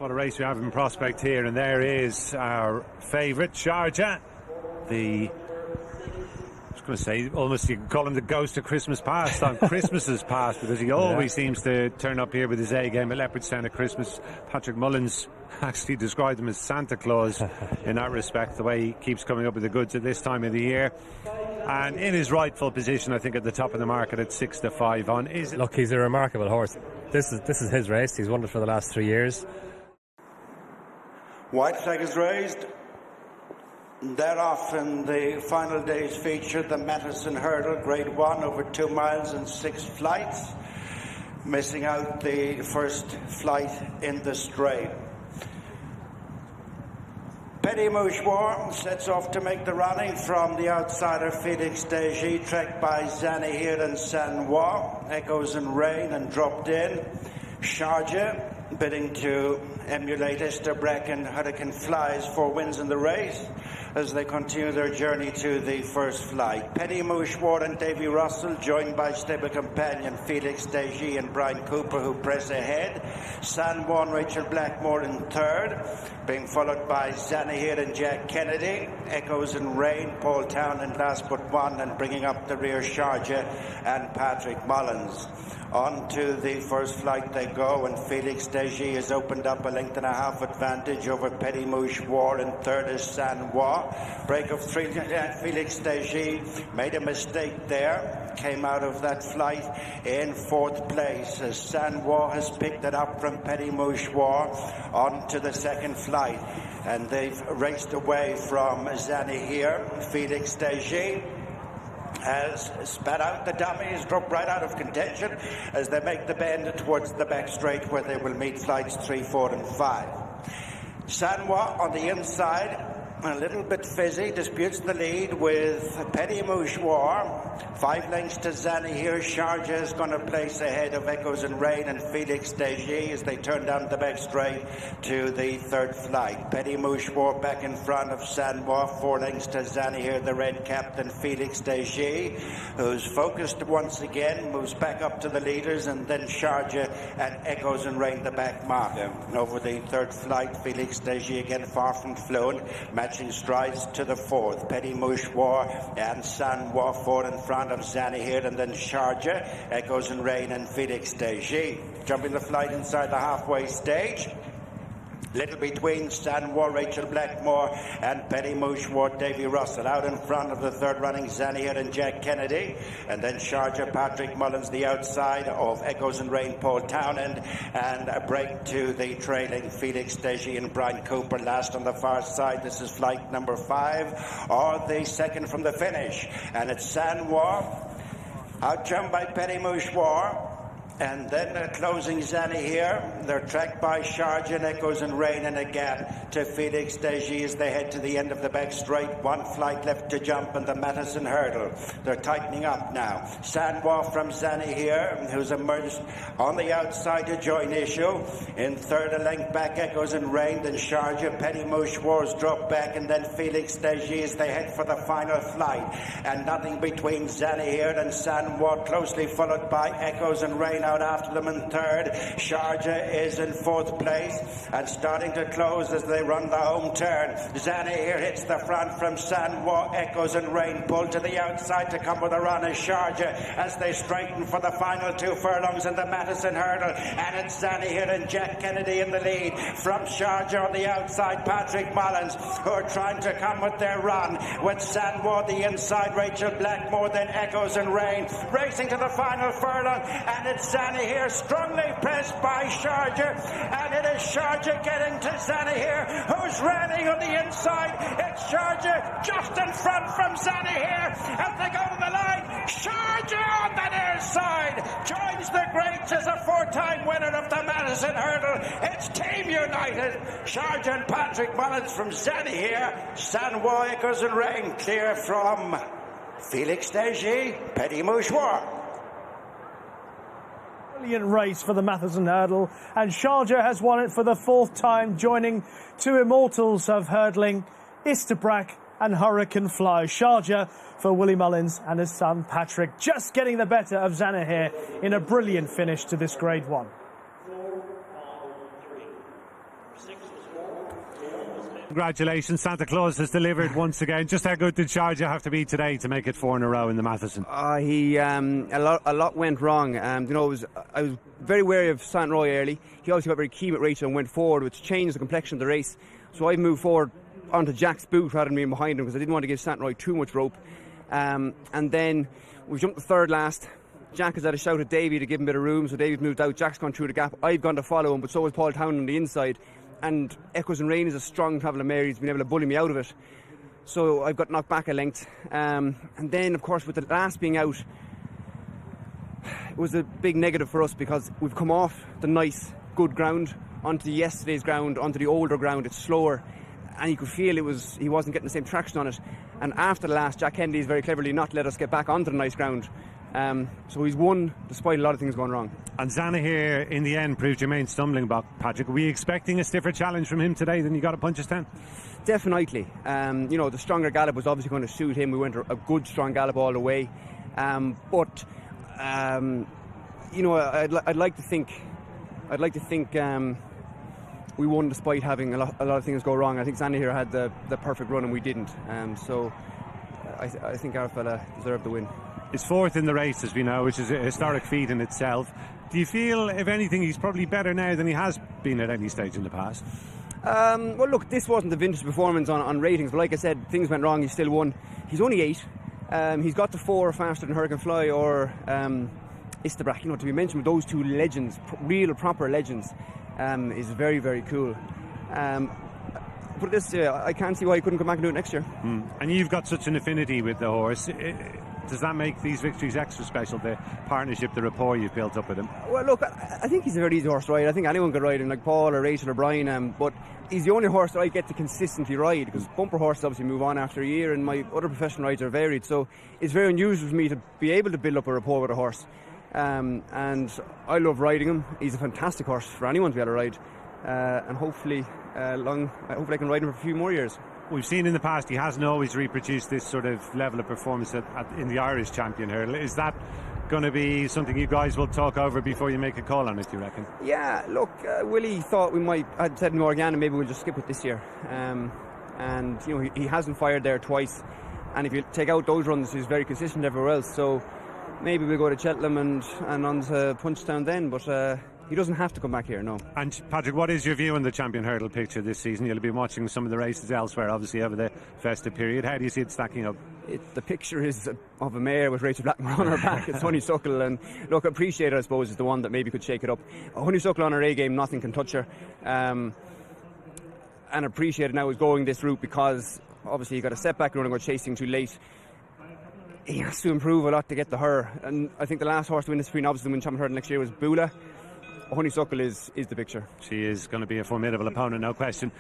What a race we have in prospect here, and there is our favourite, Sharjah. I was going to say, almost you can call him the ghost of Christmas past, on Christmas's past, because he always seems to turn up here with his A game at Leopardstown at Christmas. Patrick Mullins actually described him as Santa Claus in that respect, the way he keeps coming up with the goods at this time of the year. And in his rightful position, I think, at the top of the market at 6-5 on. Look, he's a remarkable horse. This is his race. He's won it for the last 3 years. White flag is raised. Thereof in the final day's feature, the Matheson Hurdle, Grade 1, over 2 miles and 6 flights. Missing out the first flight in the straight. Petit Mouchoir sets off to make the running from the outsider Felix Desgy, tracked by Zanahiyr and Sanois. Echoes and Rain and dropped in. Sharjah bidding to emulate Istabraq and Hurricane Fly's 4 wins in the race as they continue their journey to the first flight. Petit Mouchoir and Davy Russell, joined by stable companion Felix Desgy and Brian Cooper, who press ahead. Sanois and Rachel Blackmore in third, being followed by Zanahiyr and Jack Kennedy. Echoes and Rain, Paul Townend last but one, and bringing up the rear Sharjah and Patrick Mullins. On to the first flight they go, and Felix Desgy has opened up a 1.5 length advantage over Petit Mouchoir, and third is Sanois. Break of 3, Felix Desgy made a mistake there, came out of that flight in 4th place, as Sanois has picked it up from Petit Mouchoir on to the second flight, and they've raced away from Zanahiyr. Felix Desgy has spat out the dummies, dropped right out of contention as they make the bend towards the back straight, where they will meet flights 3, 4 and 5. Sanois on the inside, a little bit fizzy, disputes the lead with Petit Mouchoir. 5 lengths to Zanahiyr. Sharjah is going to place ahead of Echoes and Rain and Felix Desgy as they turn down the back straight to the third flight. Petit Mouchoir back in front of Sanois. 4 lengths to Zanahiyr, the red captain Felix Desgy, who's focused once again, moves back up to the leaders, and then Sharjah and Echoes and Rain the back marker. Over the third flight, Felix Desgy again far from fluent, matching strides to the fourth. Petit Mouchoir and Sanois 4 in front of Zanahiyr, and then Sharjah, Echoes and Rain and Felix Desgy. Jumping the flight inside the halfway stage. Little between Sanois, Rachel Blackmore, and Petit Mouchoir, Davy Russell. Out in front of the third running, Zanahiyr and Jack Kennedy. And then Sharjah, Patrick Mullins, the outside of Echoes and Rain, Paul Townend. And a break to the trailing Felix Desgy and Brian Cooper. Last on the far side, this is flight number 5, or the second from the finish. And it's Sanois, out-jumped by Petit Mouchoir. And then closing Zanahiyr. They're tracked by Sharjah and Echoes and Rain, and a gap to Felix Desgy as they head to the end of the back straight. 1 flight left to jump in the Matheson Hurdle. They're tightening up now. Sanois from Zanahiyr, who's emerged on the outside to join issue. In third, a length back, Echoes and Rain. Then Sharjah, Petit Mouchoir's drop back, and then Felix Desgy as they head for the final flight. And nothing between Zanahiyr and Sanois, closely followed by Echoes and Rain out after them in third. Sharjah is in 4th place and starting to close as they run the home turn. Zanahiyr hits the front from Sanois. Echoes and Rain pull to the outside to come with a run as Sharjah as they straighten for the final 2 furlongs in the Matheson Hurdle. And it's Zanahiyr and Jack Kennedy in the lead. From Sharjah on the outside, Patrick Mullins, who are trying to come with their run. With Sanois the inside, Rachel Blackmore, then Echoes and Rain racing to the final furlong, and it's Zanahiyr strongly pressed by Sharjah, and it is Sharjah getting to Zanahiyr, who's running on the inside. It's Sharjah just in front from Zanahiyr as they go to the line. Sharjah on the near side joins the greats as a 4-time winner of the Matheson Hurdle. It's Team United. Sharjah and Patrick Mullins from Zanahiyr. Sanois, Echoes and Rain clear from Felix Desgy, Petit Mouchoir. Brilliant race for the Matheson Hurdle, and Sharjah has won it for the 4th time, joining 2 immortals of hurdling, Istabraq and Hurricane Fly. Sharjah for Willie Mullins and his son Patrick, just getting the better of Zanahiyr in a brilliant finish to this Grade 1. Congratulations, Santa Claus has delivered once again. Just how good did Sharjah have to be today to make it 4 in a row in the Matheson? A lot went wrong. I was very wary of St. Roy early. He obviously got very keen with Rachel and went forward, which changed the complexion of the race. So I moved forward onto Jack's boot rather than being behind him because I didn't want to give St. Roy too much rope. And then we jumped the third last. Jack has had a shout at Davy to give him a bit of room, so Davy's moved out. Jack's gone through the gap. I've gone to follow him, but so has Paul Town on the inside. And Echoes and Rain is a strong travelling mare. He's been able to bully me out of it. So I've got knocked back a length. And then, of course, with the last being out, it was a big negative for us because we've come off the nice, good ground onto yesterday's ground, onto the older ground. It's slower. And you could feel he wasn't getting the same traction on it. And after the last, Jack Kennedy's very cleverly not let us get back onto the nice ground. So he's won despite a lot of things going wrong. And Zanahiyr in the end proved your main stumbling block, Patrick. Were you expecting a stiffer challenge from him today than you got at Punchestown? Definitely. The stronger gallop was obviously going to suit him. We went a good strong gallop all the way. I'd like to think we won despite having a lot of things go wrong. I think Zanahiyr had the perfect run and we didn't. I think our fella deserved the win. He's 4th in the race, as we know, which is a historic feat in itself. Do you feel, if anything, he's probably better now than he has been at any stage in the past? Well, look, this wasn't the vintage performance on ratings, but like I said, things went wrong. He still won. He's only 8. He's got to 4 faster than Hurricane Fly or Istabraq. To be mentioned with those two legends, real proper legends, is very, very cool. But I can't see why he couldn't come back and do it next year. And you've got such an affinity with the horse. Does that make these victories extra special, the partnership, the rapport you've built up with him? Well, look, I think he's a very easy horse to ride. I think anyone could ride him, like Paul or Rachel or Brian, but he's the only horse that I get to consistently ride because bumper horses obviously move on after a year and my other professional rides are varied, so it's very unusual for me to be able to build up a rapport with a horse. And I love riding him. He's a fantastic horse for anyone to be able to ride, and hopefully I can ride him for a few more years. We've seen in the past he hasn't always reproduced this sort of level of performance in the Irish champion hurdle. Is that going to be something you guys will talk over before you make a call on it, do you reckon? Yeah, look, Willie thought we might. I'd said in Morgana maybe we'll just skip it this year. And he hasn't fired there twice, and if you take out those runs, he's very consistent everywhere else. So maybe we'll go to Cheltenham and on to Punchestown then, but he doesn't have to come back here, no. And Patrick, what is your view on the champion hurdle picture this season? You'll be watching some of the races elsewhere, obviously, over the festive period. How do you see it stacking up? The picture is of a mare with Rachel Blackmore on her back. It's Honeysuckle, and look, Appreciate, I suppose, is the one that maybe could shake it up. Honeysuckle on her A game, nothing can touch her. And Appreciate now is going this route because obviously he got a setback and going to go chasing too late. He has to improve a lot to get to her, and I think the last horse to win this Supreme obviously to win champion hurdle next year was Bula. Honeysuckle is the picture. She is going to be a formidable opponent, no question.